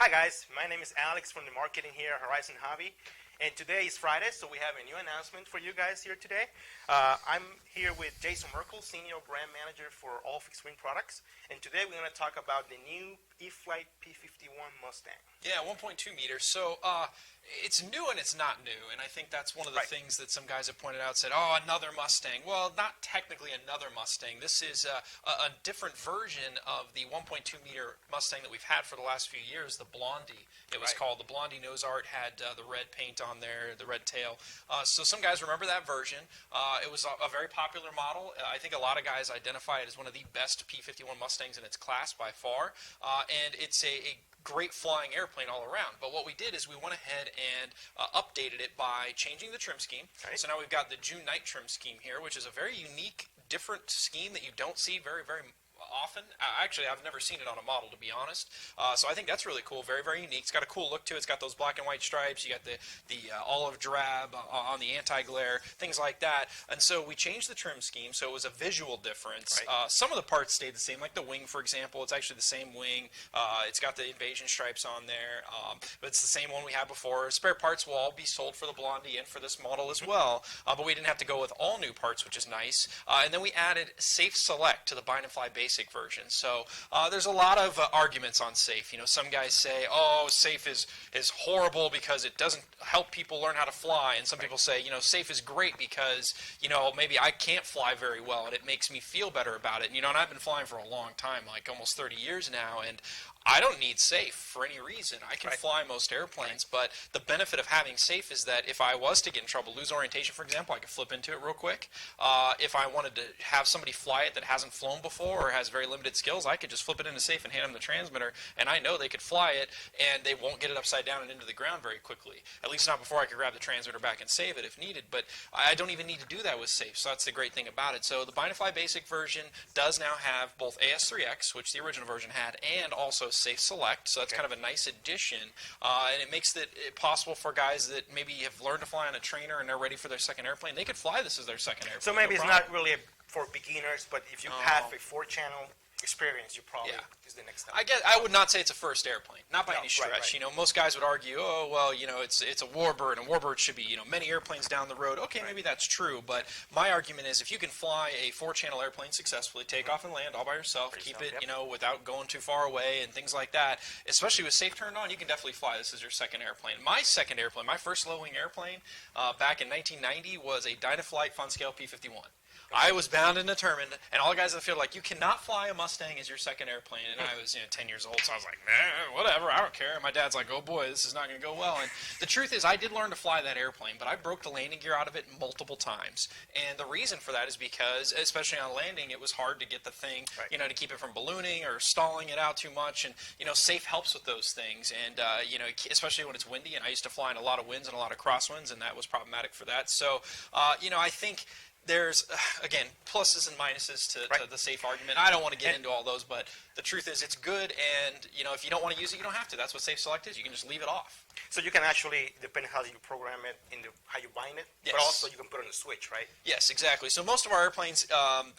Hi guys, my name is Alex from the marketing here at Horizon Hobby, and today is Friday, so we have a new announcement for you guys here today. I'm here with Jason Merkel, Senior Brand Manager for all fixed wing products, and today we're going to talk about the new E-flite P-51 Mustang. Yeah, 1.2 meters. So it's new and it's not new, and I think that's one of the things that some guys have pointed out, said, oh, another Mustang. Well, not technically another Mustang. This is a different version of the 1.2 meter Mustang that we've had for the last few years, the Blondie. It was called the Blondie nose art, had the red paint on there, the red tail. So some guys remember that version. It was a very popular model. I think a lot of guys identify it as one of the best P-51 Mustangs in its class by far, and it's a great flying airplane all around. But what we did is we went ahead and updated it by changing the trim scheme. So now we've got the June night trim scheme here, which is a very unique, different scheme that you don't see very often. Actually, I've never seen it on a model, to be honest. So I think that's really cool. Very, very unique. It's got a cool look to it. It's got those black and white stripes. You got the olive drab on the anti-glare, things like that. And so we changed the trim scheme, so it was a visual difference. Some of the parts stayed the same, like the wing, for example. It's actually the same wing. It's got the invasion stripes on there, but it's the same one we had before. Spare parts will all be sold for the Blondie and for this model as well, but we didn't have to go with all new parts, which is nice. And then we added Safe Select to the Bind and Fly Basic version. So there's a lot of arguments on Safe. You know, some guys say, oh, Safe is horrible because it doesn't help people learn how to fly, and some people say, you know, Safe is great because, you know, maybe I can't fly very well and it makes me feel better about it. And, you know, and I've been flying for a long time, like almost 30 years now, and I don't need Safe for any reason. I can fly most airplanes, but the benefit of having Safe is that if I was to get in trouble, lose orientation, for example, I could flip into it real quick. If I wanted to have somebody fly it that hasn't flown before or has very limited skills, I could just flip it into Safe and hand them the transmitter, and I know they could fly it, and they won't get it upside down and into the ground very quickly. At least not before I could grab the transmitter back and save it if needed, but I don't even need to do that with Safe, so that's the great thing about it. So the Bind and Fly Basic version does now have both AS3X, which the original version had, and also Safe Select, so that's kind of a nice addition, and it makes it possible for guys that maybe have learned to fly on a trainer and they're ready for their second airplane. They could fly this as their second airplane. So maybe it's not really for beginners, but if you have a 4-channel experience, you probably is the next step. I would not say it's a first airplane, not by any stretch. You know, most guys would argue, oh well, you know, it's a warbird, and warbird should be, you know, many airplanes down the road. Okay, maybe that's true, but my argument is if you can fly a 4-channel airplane successfully, take off and land all by yourself, keep it, you know, without going too far away and things like that, especially with Safe turned on, you can definitely fly this as your second airplane. My second airplane, my first low-wing airplane back in 1990 was a Dynaflight Funscale P-51. I was bound and determined, and all the guys in the field were like, you cannot fly a Mustang as your second airplane. And I was, 10 years old, so I was like, nah, whatever, I don't care. And my dad's like, oh boy, this is not going to go well. And the truth is, I did learn to fly that airplane, but I broke the landing gear out of it multiple times. And the reason for that is because, especially on landing, it was hard to get the thing, to keep it from ballooning or stalling it out too much. And, Safe helps with those things. And, especially when it's windy, and I used to fly in a lot of winds and a lot of crosswinds, and that was problematic for that. So, I think there's, again, pluses and minuses to the Safe argument. I don't want to get into all those, but the truth is it's good, and, if you don't want to use it, you don't have to. That's what Safe Select is. You can just leave it off. So you can actually, depending how you program it, how you bind it, but also you can put it on a switch, right? Yes, exactly. So most of our airplanes,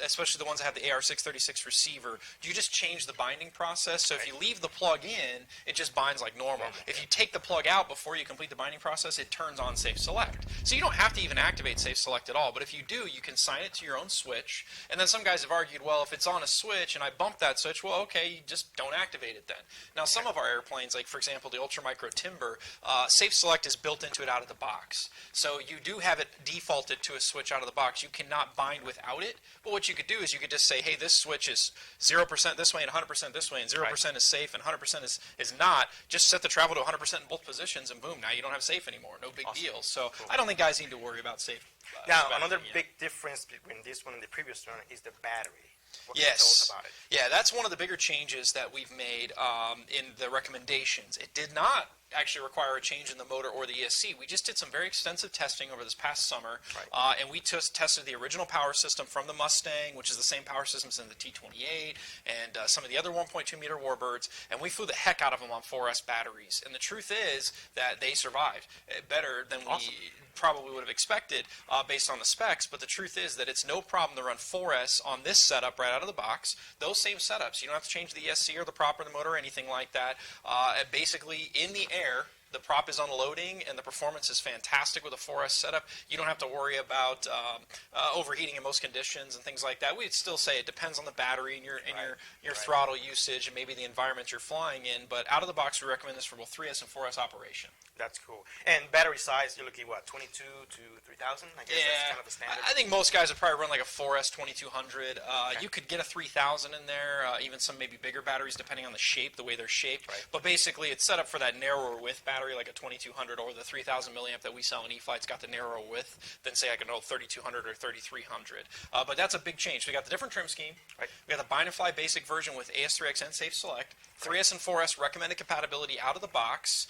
especially the ones that have the AR-636 receiver, you just change the binding process. So if you leave the plug in, it just binds like normal. If you take the plug out before you complete the binding process, it turns on Safe Select. So you don't have to even activate Safe Select at all, but if you do, you can sign it to your own switch. And then some guys have argued, well, if it's on a switch and I bump that switch, well, okay, you just don't activate it then. Now, some of our airplanes, like for example the Ultra Micro Timber, Safe Select is built into it out of the box. So you do have it defaulted to a switch out of the box. You cannot bind without it, but what you could do is you could just say, hey, this switch is 0% this way and 100% this way, and 0% is safe and 100% is not. Just set the travel to 100% in both positions, and boom, now you don't have Safe anymore. No big deal. So I don't think guys need to worry about Safe. Now, another big difference between this one and the previous one is the battery. What can you tell us about it? Yeah, that's one of the bigger changes that we've made in the recommendations. It did not actually require a change in the motor or the ESC. We just did some very extensive testing over this past summer, and we tested the original power system from the Mustang, which is the same power systems in the T28 and some of the other 1.2 meter warbirds, and we flew the heck out of them on 4S batteries. And the truth is that they survived better than we probably would have expected based on the specs, but the truth is that it's no problem to run 4S on this setup right out of the box. Those same setups. You don't have to change the ESC or the prop or the motor or anything like that. Basically, in the air, the prop is unloading, and the performance is fantastic with a 4S setup. You don't have to worry about overheating in most conditions and things like that. We'd still say it depends on the battery and your throttle usage and maybe the environment you're flying in, but out of the box, we recommend this for both 3S and 4S operation. That's cool. And battery size, you're looking, what, 22 to 3,000? I guess that's kind of the standard. I think most guys would probably run like a 4S 2200. You could get a 3000 in there, even some maybe bigger batteries depending on the shape, the way they're shaped. But basically, it's set up for that narrower width battery, like a 2200 or the 3000 milliamp that we sell in E-flite's got the narrower width than, say, like an old 3200 or 3300. But that's a big change. We got the different trim scheme. We got the bind and fly basic version with AS3X and Safe Select. 3S and 4S recommended compatibility out of the box.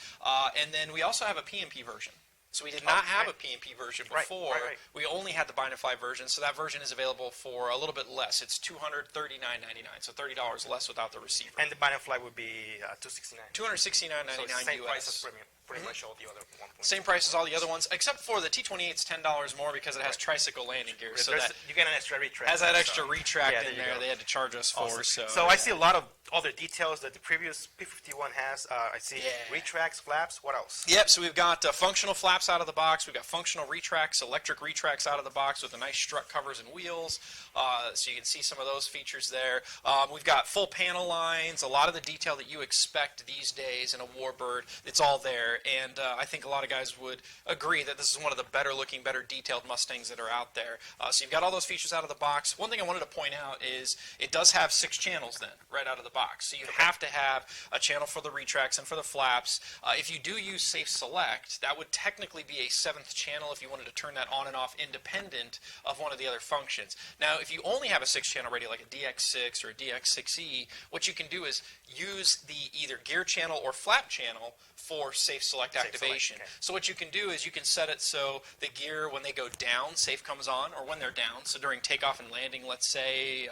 And then we also have a PMP version. So we did not have a PMP version before. We only had the bind and fly version, so that version is available for a little bit less. It's $239.99, so $30 less without the receiver. And the bind and fly would be $269. $269.99 so same US. price as pretty much all the other 1.2. Same price as all the other ones, except for the T28's $10 more because it has tricycle landing gear. So that you get an extra retract. Has that extra retract in there they had to charge us for. So I see a lot of other details that the previous P-51 has. I see retracts, flaps. What else? Yep, so we've got functional flaps out of the box. We've got functional retracts, electric retracts out of the box with the nice strut covers and wheels. So you can see some of those features there. We've got full panel lines, a lot of the detail that you expect these days in a warbird. It's all there. And I think a lot of guys would agree that this is one of the better looking, better detailed Mustangs that are out there. So you've got all those features out of the box. One thing I wanted to point out is it does have 6 channels then, right out of the box. So you have to have a channel for the retracts and for the flaps. If you do use Safe Select, that would technically be a 7th channel if you wanted to turn that on and off independent of one of the other functions. Now, if you only have a 6-channel radio like a DX6 or a DX6E, what you can do is use the either gear channel or flap channel for Safe Select activation. So what you can do is you can set it so the gear, when they go down, safe comes on, or when they're down. So during takeoff and landing, let's say,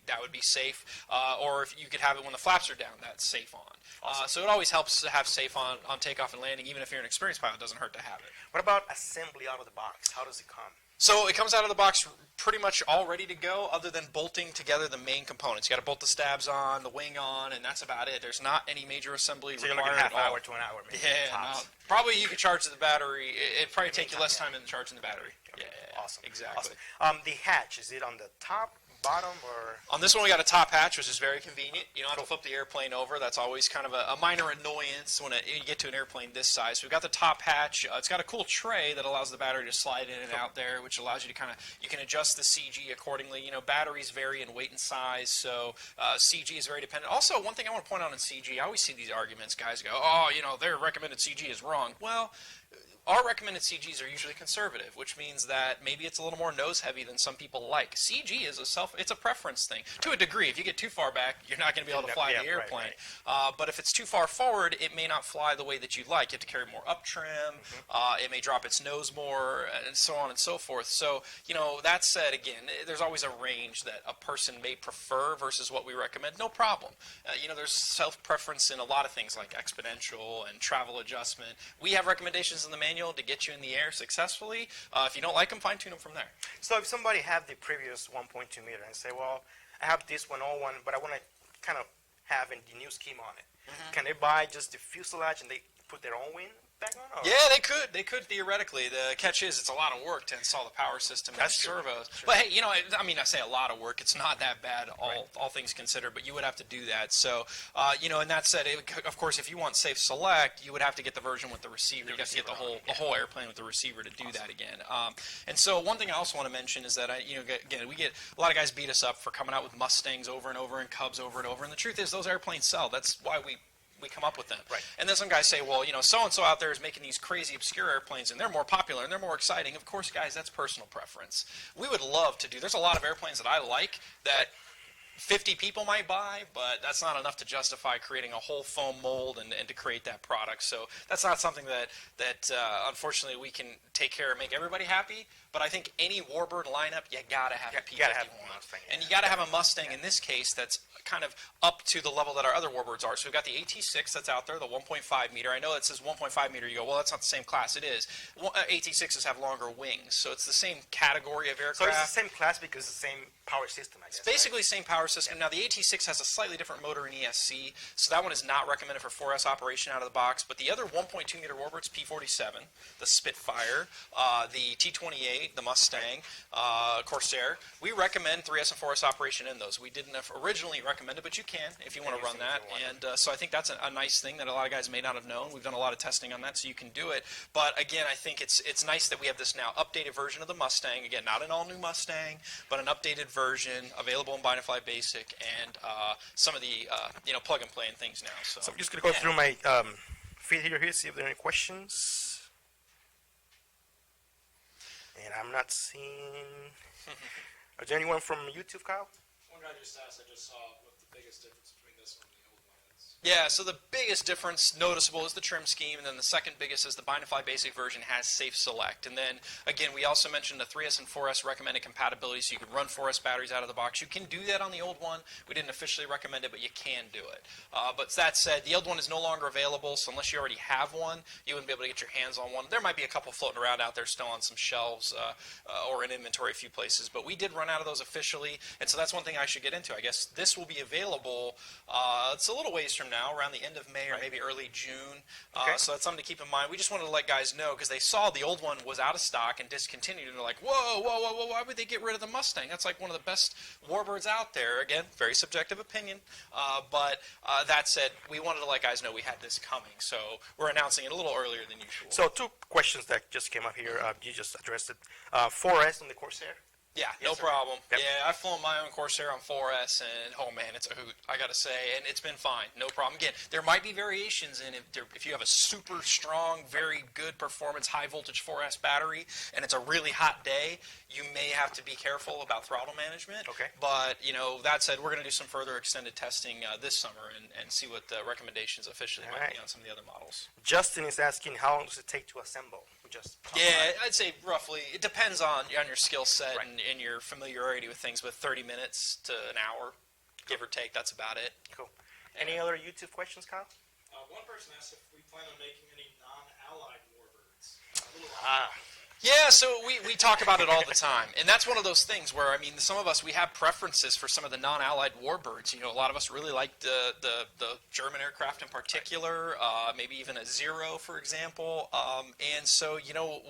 that would be safe. Or if you could have it when the flaps are down, that's safe on. So it always helps to have safe on takeoff and landing, even if you're an experienced pilot, it doesn't hurt to have it. What about assembly out of the box? How does it come? So it comes out of the box pretty much all ready to go, other than bolting together the main components. You got to bolt the stabs on, the wing on, and that's about it. There's not any major assembly required. So you're looking at half hour to an hour, maybe. Yeah, probably you could charge the battery. It'd probably take you less time than charging the battery. Okay. Yeah, awesome. Exactly. Awesome. The hatch, is it on the top, bottom, or? On this one, we got a top hatch, which is very convenient. You don't have to flip the airplane over. That's always kind of a minor annoyance when you get to an airplane this size. So we've got the top hatch. It's got a cool tray that allows the battery to slide in and out there, which allows you to you can adjust the CG accordingly. You know, batteries vary in weight and size, so CG is very dependent. Also, one thing I want to point out on CG, I always see these arguments. Guys go, oh, you know, their recommended CG is wrong. Well, our recommended CGs are usually conservative, which means that maybe it's a little more nose heavy than some people like. CG is it's a preference thing to a degree. If you get too far back, you're not going to be able to fly the airplane. But if it's too far forward, it may not fly the way that you'd like. You have to carry more up trim. It may drop its nose more, and so on and so forth. So, you know, that said, again, there's always a range that a person may prefer versus what we recommend. No problem. You know, there's self-preference in a lot of things like exponential and travel adjustment. We have recommendations in the manual to get you in the air successfully. If you don't like them, fine-tune them from there. So if somebody had the previous 1.2 meter and say, well, I have this 101, but I want to kind of have the new scheme on it, can they buy just the fuselage and they put their own wing back on? Or? Yeah, they could. They could theoretically. The catch is it's a lot of work to install the power system and the servos. Sure. But hey, you know, I mean, I say a lot of work. It's not that bad, all things considered. But you would have to do that. So, you know, and that said, of course, if you want Safe Select, you would have to get the version with the receiver. You have to get the whole airplane with the receiver to do that again. And so, one thing I also want to mention is that you know, again, we get a lot of guys beat us up for coming out with Mustangs over and over and Cubs over and over. And the truth is, those airplanes sell. That's why we come up with them. And then some guys say, well, you know, so-and-so out there is making these crazy obscure airplanes and they're more popular and they're more exciting. Of course, guys, that's personal preference. We would love to do, there's a lot of airplanes that I like that 50 people might buy, but that's not enough to justify creating a whole foam mold and to create that product. So that's not something that unfortunately we can take care of, make everybody happy. But I think any Warbird lineup, you gotta have a P-51, and you gotta have a Mustang in this case that's kind of up to the level that our other Warbirds are. So we've got the AT6 that's out there, the 1.5 meter. I know it says 1.5 meter. You go, well, that's not the same class. It is. AT6s have longer wings, so it's the same category of aircraft. So it's the same class because it's the same power system, I guess. It's basically the same power system. Now, the AT6 has a slightly different motor in ESC, so that one is not recommended for 4S operation out of the box. But the other 1.2 meter Warbirds, P-47, the Spitfire, the T-28, the Mustang, Corsair, we recommend 3S and 4S operation in those. We didn't originally recommend it, but you can if you want to run that. And so I think that's a nice thing that a lot of guys may not have known. We've done a lot of testing on that, so you can do it. But again, I think it's nice that we have this now updated version of the Mustang. Again, not an all-new Mustang, but an updated version available in Untitled Basic and some of the plug and play and things now. So I'm just gonna go through my feed here, see if there are any questions. And I'm not seeing. Is there anyone from YouTube, Kyle? One guy just asked, I just saw what the biggest difference between this one and the old one is. yeah, so the biggest difference noticeable is the trim scheme, and then the second biggest is the Untitled Basic version has Safe Select. And then, again, we also mentioned the 3S and 4S recommended compatibility, so you can run 4S batteries out of the box. You can do that on the old one. We didn't officially recommend it, but you can do it. But that said, the old one is no longer available, so unless you already have one, you wouldn't be able to get your hands on one. There might be a couple floating around out there still on some shelves or in inventory a few places, but we did run out of those officially, and so that's one thing I should get into. I guess this will be available, it's a little ways from now, around the end of May or maybe early June. So that's something to keep in mind. We just wanted to let guys know because they saw the old one was out of stock and discontinued, and they're like, whoa, why would they get rid of the Mustang? That's like one of the best Warbirds out there. Again, very subjective opinion. But that said, we wanted to let guys know we had this coming. So we're announcing it a little earlier than usual. So 2 questions that just came up here. You just addressed it. 4S on the Corsair. Yeah, no problem. Yep. Yeah, I've flown my own Corsair on 4S, and oh man, it's a hoot, I gotta say, and it's been fine, no problem. Again, there might be variations in if you have a super strong, very good performance, high voltage 4S battery, and it's a really hot day, you may have to be careful about throttle management. Okay. But, that said, we're gonna do some further extended testing this summer and see what the recommendations officially might be on some of the other models. Justin is asking, how long does it take to assemble? Yeah, I'd say roughly. It depends on your skill set and your familiarity with things, but 30 minutes to an hour, give or take, that's about it. Cool. Any other YouTube questions, Kyle? One person asked if we plan on making any non-allied Warbirds. Yeah, so we talk about it all the time, and that's one of those things where, some of us, we have preferences for some of the non-allied Warbirds. A lot of us really like the German aircraft in particular, maybe even a Zero, for example. And so,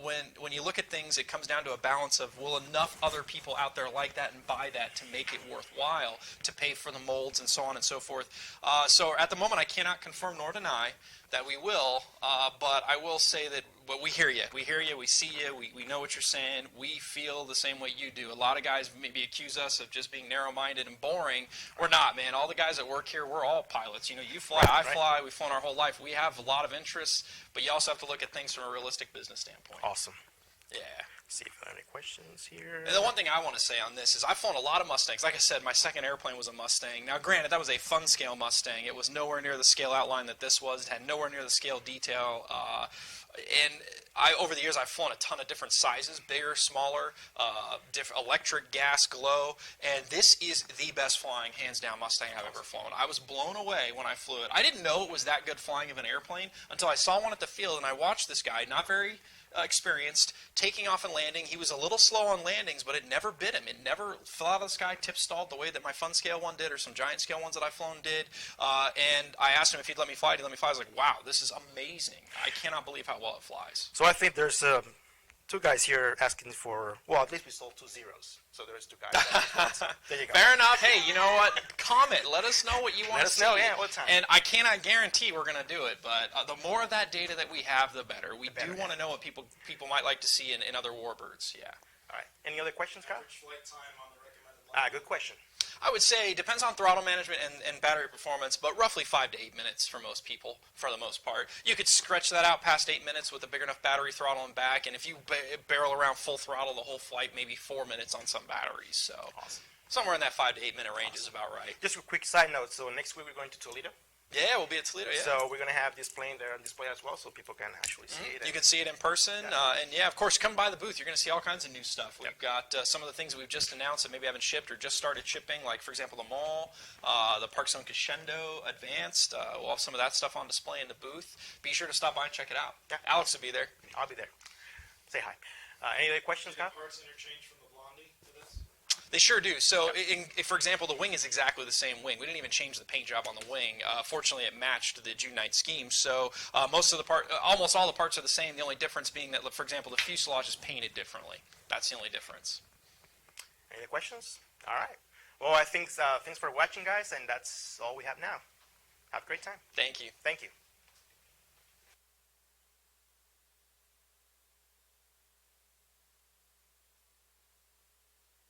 when you look at things, it comes down to a balance of, will enough other people out there like that and buy that to make it worthwhile, to pay for the molds and so on and so forth. So at the moment, I cannot confirm nor deny that we will, but I will say that we hear you. We hear you. We see you. We know what you're saying. We feel the same way you do. A lot of guys maybe accuse us of just being narrow-minded and boring. We're not, man. All the guys that work here, we're all pilots. You fly, I fly. We've flown our whole life. We have a lot of interests, but you also have to look at things from a realistic business standpoint. Awesome. Yeah. See if there are any questions here. And the one thing I want to say on this is I've flown a lot of Mustangs. Like I said, my second airplane was a Mustang. Now, granted, that was a fun scale Mustang. It was nowhere near the scale outline that this was. It had nowhere near the scale detail. And over the years, I've flown a ton of different sizes, bigger, smaller, different electric, gas, glow, and this is the best flying, hands down, Mustang I've ever flown. I was blown away when I flew it. I didn't know it was that good flying of an airplane until I saw one at the field, and I watched this guy, not very experienced, taking off and landing. He was a little slow on landings, but it never bit him. It never fell out of the sky, tip stalled the way that my fun scale one did or some giant scale ones that I've flown did. And I asked him if he'd let me fly. He let me fly. I was like, wow, this is amazing. I cannot believe how well it flies. So I think there's 2 guys here asking for, well, at least we sold 2 zeros. So there's 2 guys. There you go. Fair enough. Hey, you know what? Comment. Let us know what you want to see. Let us know, yeah, what time. And I cannot guarantee we're going to do it, but the more of that data that we have, the better. We do want to know what people might like to see in other Warbirds. Yeah. All right. Any other questions, Kyle? Average flight time on the recommended line? Good question. I would say depends on throttle management and battery performance, but roughly 5 to 8 minutes for most people, for the most part. You could stretch that out past 8 minutes with a big enough battery throttle and back, and if you barrel around full throttle the whole flight, maybe 4 minutes on some batteries. So, awesome. Somewhere in that 5 to 8 minute range is about right. Just a quick side note. So next week we're going to Toledo. Yeah, we'll be at Toledo, yeah. So we're going to have this plane there on display as well, so people can actually see it. You can see it in person, and yeah, of course, come by the booth. You're going to see all kinds of new stuff. We've got some of the things that we've just announced that maybe haven't shipped or just started shipping, like, for example, the Mall, the Park Zone Crescendo Advanced. We'll have some of that stuff on display in the booth. Be sure to stop by and check it out. Yeah. Alex will be there. I'll be there. Say hi. Any other questions, Kyle? Parts interchange from the Blondie to this? They sure do. So, for example, the wing is exactly the same wing. We didn't even change the paint job on the wing. Fortunately, it matched the June 9th scheme. So, almost all the parts are the same. The only difference being that, for example, the fuselage is painted differently. That's the only difference. Any questions? All right. Well, I think thanks for watching, guys, and that's all we have now. Have a great time. Thank you. Thank you.